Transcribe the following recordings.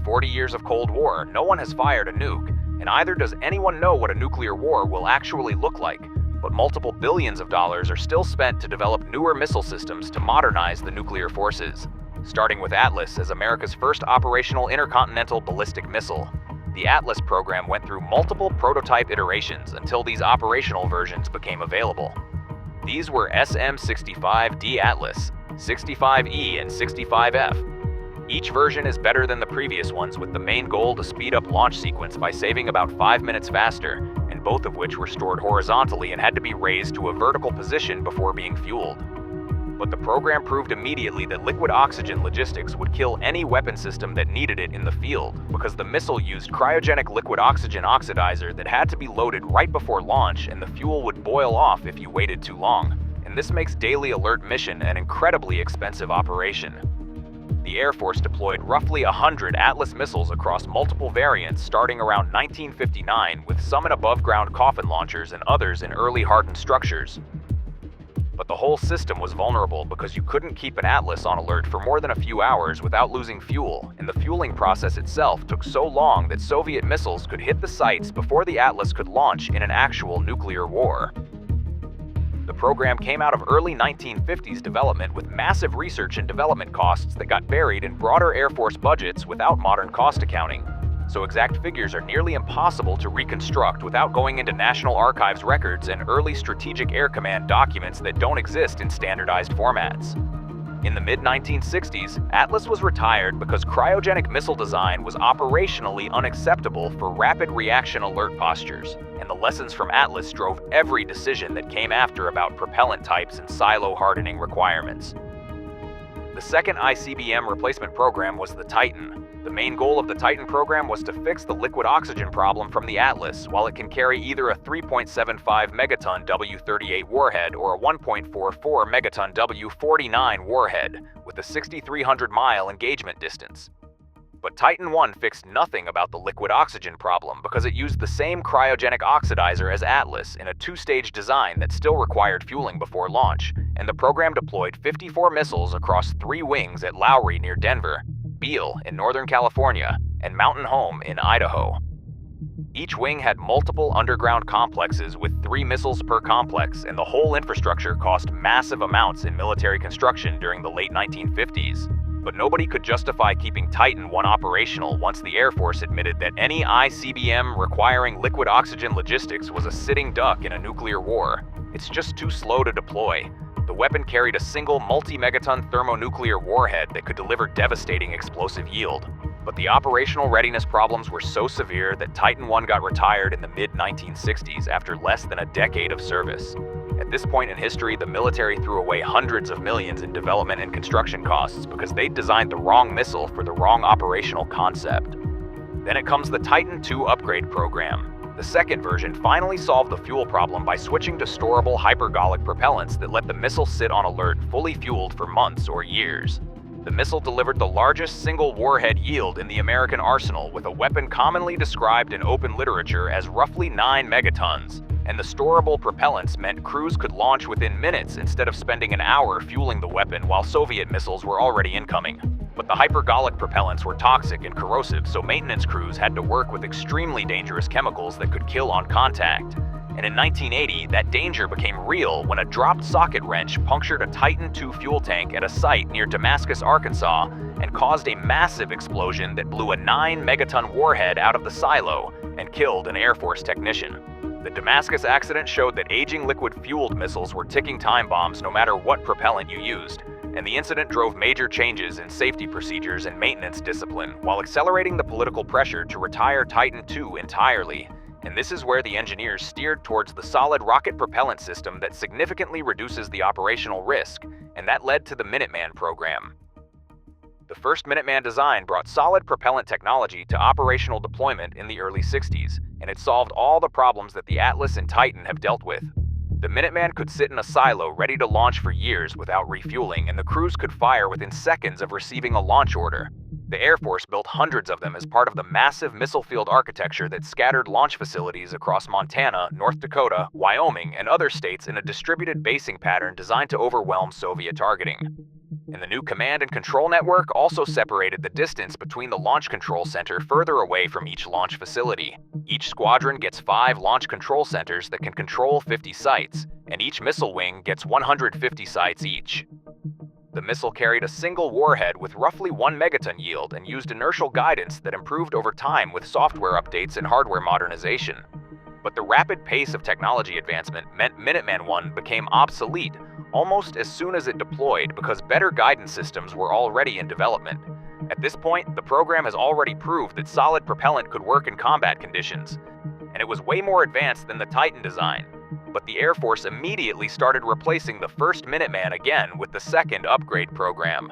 40 years of Cold War, no one has fired a nuke, and either does anyone know what a nuclear war will actually look like, but multiple billions of dollars are still spent to develop newer missile systems to modernize the nuclear forces, starting with Atlas as America's first operational intercontinental ballistic missile. The Atlas program went through multiple prototype iterations until these operational versions became available. These were SM-65D Atlas, 65E, and 65F. Each version is better than the previous ones, with the main goal to speed up launch sequence by saving about 5 minutes faster, and both of which were stored horizontally and had to be raised to a vertical position before being fueled. But the program proved immediately that liquid oxygen logistics would kill any weapon system that needed it in the field, because the missile used cryogenic liquid oxygen oxidizer that had to be loaded right before launch, and the fuel would boil off if you waited too long. And this makes daily alert mission an incredibly expensive operation. The Air Force deployed roughly 100 Atlas missiles across multiple variants starting around 1959, with some in above-ground coffin launchers and others in early hardened structures. But the whole system was vulnerable because you couldn't keep an Atlas on alert for more than a few hours without losing fuel, and the fueling process itself took so long that Soviet missiles could hit the sites before the Atlas could launch in an actual nuclear war. The program came out of early 1950s development with massive research and development costs that got buried in broader Air Force budgets without modern cost accounting. So exact figures are nearly impossible to reconstruct without going into National Archives records and early Strategic Air Command documents that don't exist in standardized formats. In the mid-1960s, Atlas was retired because cryogenic missile design was operationally unacceptable for rapid reaction alert postures, and the lessons from Atlas drove every decision that came after about propellant types and silo hardening requirements. The second ICBM replacement program was the Titan. The main goal of the Titan program was to fix the liquid oxygen problem from the Atlas, while it can carry either a 3.75 megaton W-38 warhead or a 1.44 megaton W-49 warhead, with a 6,300-mile engagement distance. But Titan I fixed nothing about the liquid oxygen problem because it used the same cryogenic oxidizer as Atlas in a two-stage design that still required fueling before launch, and the program deployed 54 missiles across 3 wings at Lowry near Denver, Beale in Northern California, and Mountain Home in Idaho. Each wing had multiple underground complexes with 3 missiles per complex, and the whole infrastructure cost massive amounts in military construction during the late 1950s. But nobody could justify keeping Titan I operational once the Air Force admitted that any ICBM requiring liquid oxygen logistics was a sitting duck in a nuclear war. It's just too slow to deploy. The weapon carried a single multi-megaton thermonuclear warhead that could deliver devastating explosive yield. But the operational readiness problems were so severe that Titan I got retired in the mid-1960s after less than a decade of service. At this point in history, the military threw away hundreds of millions in development and construction costs because they'd designed the wrong missile for the wrong operational concept. Then it comes the Titan II upgrade program. The second version finally solved the fuel problem by switching to storable hypergolic propellants that let the missile sit on alert fully fueled for months or years. The missile delivered the largest single warhead yield in the American arsenal, with a weapon commonly described in open literature as roughly 9 megatons, and the storable propellants meant crews could launch within minutes instead of spending an hour fueling the weapon while Soviet missiles were already incoming. But the hypergolic propellants were toxic and corrosive, so maintenance crews had to work with extremely dangerous chemicals that could kill on contact. And in 1980, that danger became real when a dropped socket wrench punctured a Titan II fuel tank at a site near Damascus, Arkansas, and caused a massive explosion that blew a 9-megaton warhead out of the silo and killed an Air Force technician. The Damascus accident showed that aging liquid-fueled missiles were ticking time bombs no matter what propellant you used, and the incident drove major changes in safety procedures and maintenance discipline while accelerating the political pressure to retire Titan II entirely. And this is where the engineers steered towards the solid rocket propellant system that significantly reduces the operational risk, and that led to the Minuteman program. The first Minuteman design brought solid propellant technology to operational deployment in the early 60s, and it solved all the problems that the Atlas and Titan have dealt with. The Minuteman could sit in a silo ready to launch for years without refueling, and the crews could fire within seconds of receiving a launch order. The Air Force built hundreds of them as part of the massive missile field architecture that scattered launch facilities across Montana, North Dakota, Wyoming, and other states in a distributed basing pattern designed to overwhelm Soviet targeting. And the new command and control network also separated the distance between the launch control center further away from each launch facility. Each squadron gets 5 launch control centers that can control 50 sites, and each missile wing gets 150 sites each. The missile carried a single warhead with roughly 1 megaton yield and used inertial guidance that improved over time with software updates and hardware modernization. But the rapid pace of technology advancement meant Minuteman I became obsolete almost as soon as it deployed because better guidance systems were already in development. At this point, the program has already proved that solid propellant could work in combat conditions, and it was way more advanced than the Titan design. But the Air Force immediately started replacing the first Minuteman again with the second upgrade program.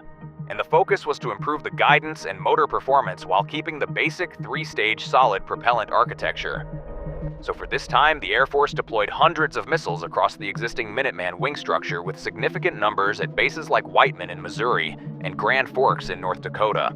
And the focus was to improve the guidance and motor performance while keeping the basic 3-stage solid propellant architecture. So for this time, the Air Force deployed hundreds of missiles across the existing Minuteman wing structure with significant numbers at bases like Whiteman in Missouri and Grand Forks in North Dakota.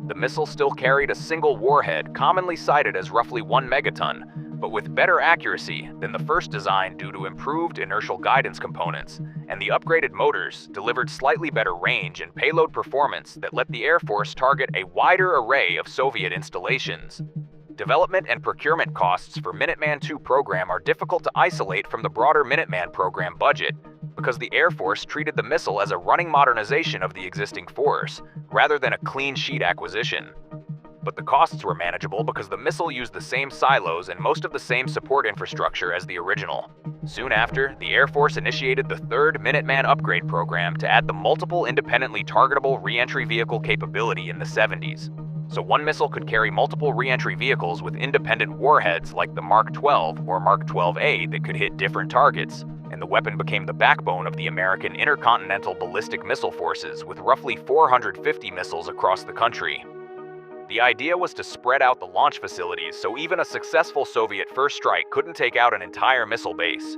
The missile still carried a single warhead, commonly cited as roughly 1 megaton, but with better accuracy than the first design due to improved inertial guidance components, and the upgraded motors delivered slightly better range and payload performance that let the Air Force target a wider array of Soviet installations. Development and procurement costs for Minuteman II program are difficult to isolate from the broader Minuteman program budget because the Air Force treated the missile as a running modernization of the existing force, rather than a clean sheet acquisition. But the costs were manageable because the missile used the same silos and most of the same support infrastructure as the original. Soon after, the Air Force initiated the third Minuteman upgrade program to add the multiple independently targetable re-entry vehicle capability in the 70s. So one missile could carry multiple re-entry vehicles with independent warheads like the Mark 12 or Mark 12A that could hit different targets, and the weapon became the backbone of the American Intercontinental Ballistic Missile Forces with roughly 450 missiles across the country. The idea was to spread out the launch facilities so even a successful Soviet first strike couldn't take out an entire missile base.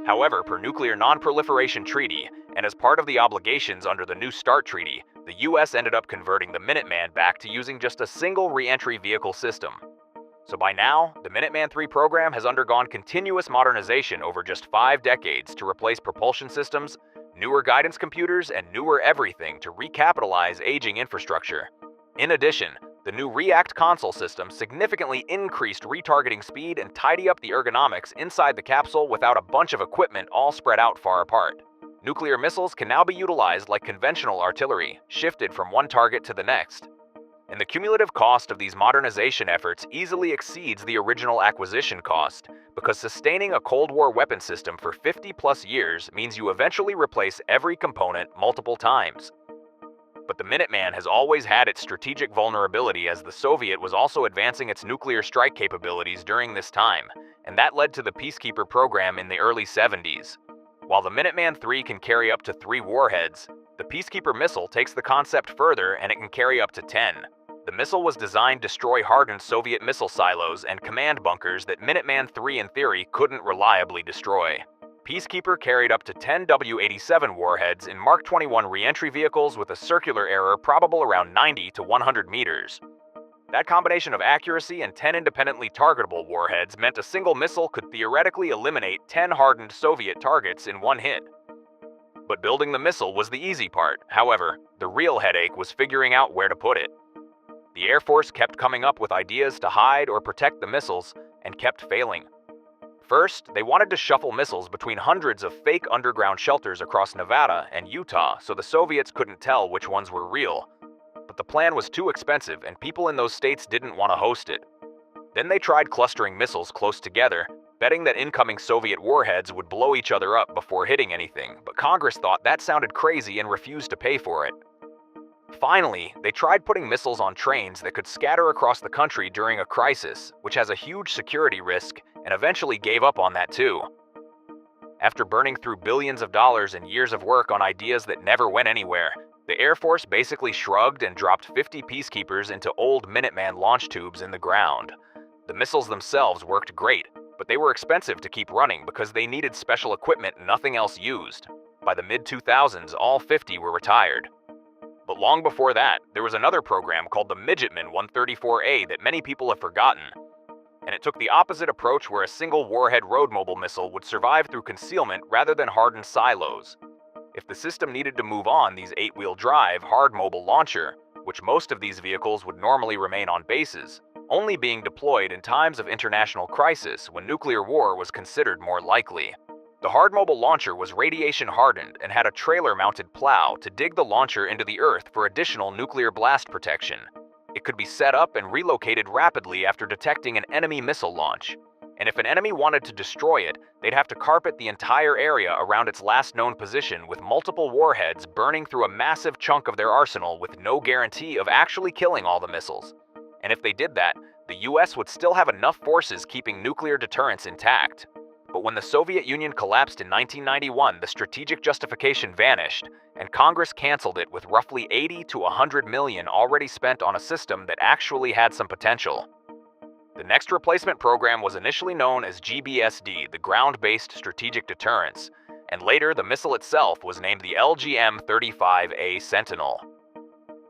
However, per Nuclear Non-Proliferation Treaty, and as part of the obligations under the New START Treaty, the US ended up converting the Minuteman back to using just a single re-entry vehicle system. So by now, the Minuteman III program has undergone continuous modernization over just 5 decades to replace propulsion systems, newer guidance computers, and newer everything to recapitalize aging infrastructure. In addition, the new React console system significantly increased retargeting speed and tidy up the ergonomics inside the capsule without a bunch of equipment all spread out far apart. Nuclear missiles can now be utilized like conventional artillery, shifted from one target to the next. And the cumulative cost of these modernization efforts easily exceeds the original acquisition cost, because sustaining a Cold War weapon system for 50+ years means you eventually replace every component multiple times. But the Minuteman has always had its strategic vulnerability as the Soviet was also advancing its nuclear strike capabilities during this time, and that led to the Peacekeeper program in the early 70s. While the Minuteman III can carry up to 3 warheads, the Peacekeeper missile takes the concept further and it can carry up to 10. The missile was designed to destroy hardened Soviet missile silos and command bunkers that Minuteman III in theory couldn't reliably destroy. Peacekeeper carried up to 10 W-87 warheads in Mark 21 re-entry vehicles with a circular error probable around 90 to 100 meters. That combination of accuracy and 10 independently targetable warheads meant a single missile could theoretically eliminate 10 hardened Soviet targets in one hit. But building the missile was the easy part. However, the real headache was figuring out where to put it. The Air Force kept coming up with ideas to hide or protect the missiles, and kept failing. First, they wanted to shuffle missiles between hundreds of fake underground shelters across Nevada and Utah so the Soviets couldn't tell which ones were real. But the plan was too expensive and people in those states didn't want to host it. Then they tried clustering missiles close together, betting that incoming Soviet warheads would blow each other up before hitting anything, but Congress thought that sounded crazy and refused to pay for it. Finally, they tried putting missiles on trains that could scatter across the country during a crisis, which has a huge security risk, and eventually gave up on that too. After burning through billions of dollars and years of work on ideas that never went anywhere, the Air Force basically shrugged and dropped 50 Peacekeepers into old Minuteman launch tubes in the ground. The missiles themselves worked great, but they were expensive to keep running because they needed special equipment nothing else used. By the mid-2000s, all 50 were retired. But long before that, there was another program called the Midgetman 134A that many people have forgotten. And it took the opposite approach where a single warhead road mobile missile would survive through concealment rather than hardened silos. If the system needed to move on, these 8-wheel drive, hard mobile launcher, which most of these vehicles would normally remain on bases, only being deployed in times of international crisis when nuclear war was considered more likely. The hard mobile launcher was radiation hardened and had a trailer-mounted plow to dig the launcher into the earth for additional nuclear blast protection. It could be set up and relocated rapidly after detecting an enemy missile launch. And if an enemy wanted to destroy it, they'd have to carpet the entire area around its last known position with multiple warheads burning through a massive chunk of their arsenal with no guarantee of actually killing all the missiles. And if they did that, the US would still have enough forces keeping nuclear deterrence intact. But when the Soviet Union collapsed in 1991, the strategic justification vanished, and Congress canceled it with roughly 80 to 100 million already spent on a system that actually had some potential. The next replacement program was initially known as GBSD, the Ground-Based Strategic Deterrence, and later the missile itself was named the LGM-35A Sentinel.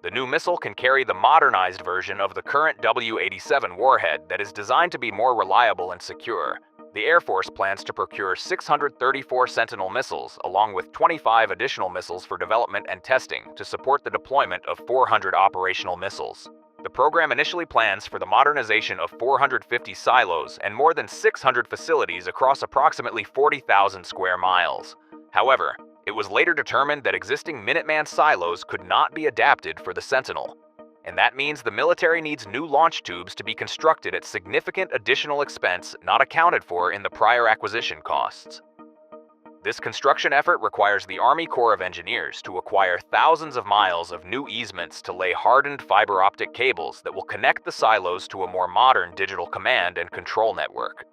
The new missile can carry the modernized version of the current W-87 warhead that is designed to be more reliable and secure. The Air Force plans to procure 634 Sentinel missiles, along with 25 additional missiles for development and testing to support the deployment of 400 operational missiles. The program initially plans for the modernization of 450 silos and more than 600 facilities across approximately 40,000 square miles. However, it was later determined that existing Minuteman silos could not be adapted for the Sentinel. And that means the military needs new launch tubes to be constructed at significant additional expense not accounted for in the prior acquisition costs. This construction effort requires the Army Corps of Engineers to acquire thousands of miles of new easements to lay hardened fiber optic cables that will connect the silos to a more modern digital command and control network.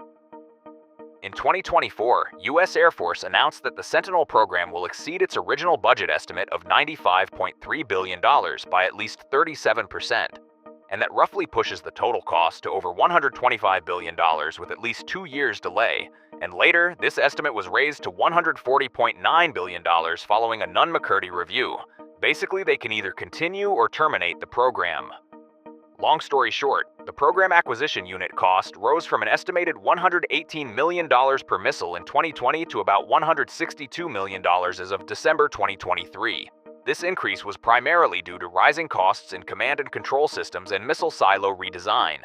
In 2024, U.S. Air Force announced that the Sentinel program will exceed its original budget estimate of $95.3 billion by at least 37%, and that roughly pushes the total cost to over $125 billion with at least 2 years delay. And later, this estimate was raised to $140.9 billion following a Nunn-McCurdy review. Basically, they can either continue or terminate the program. Long story short, the program acquisition unit cost rose from an estimated $118 million per missile in 2020 to about $162 million as of December 2023. This increase was primarily due to rising costs in command and control systems and missile silo redesign.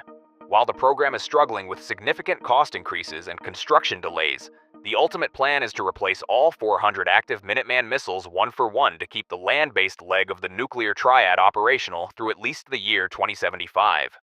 While the program is struggling with significant cost increases and construction delays, the ultimate plan is to replace all 400 active Minuteman missiles one for one to keep the land-based leg of the nuclear triad operational through at least the year 2075.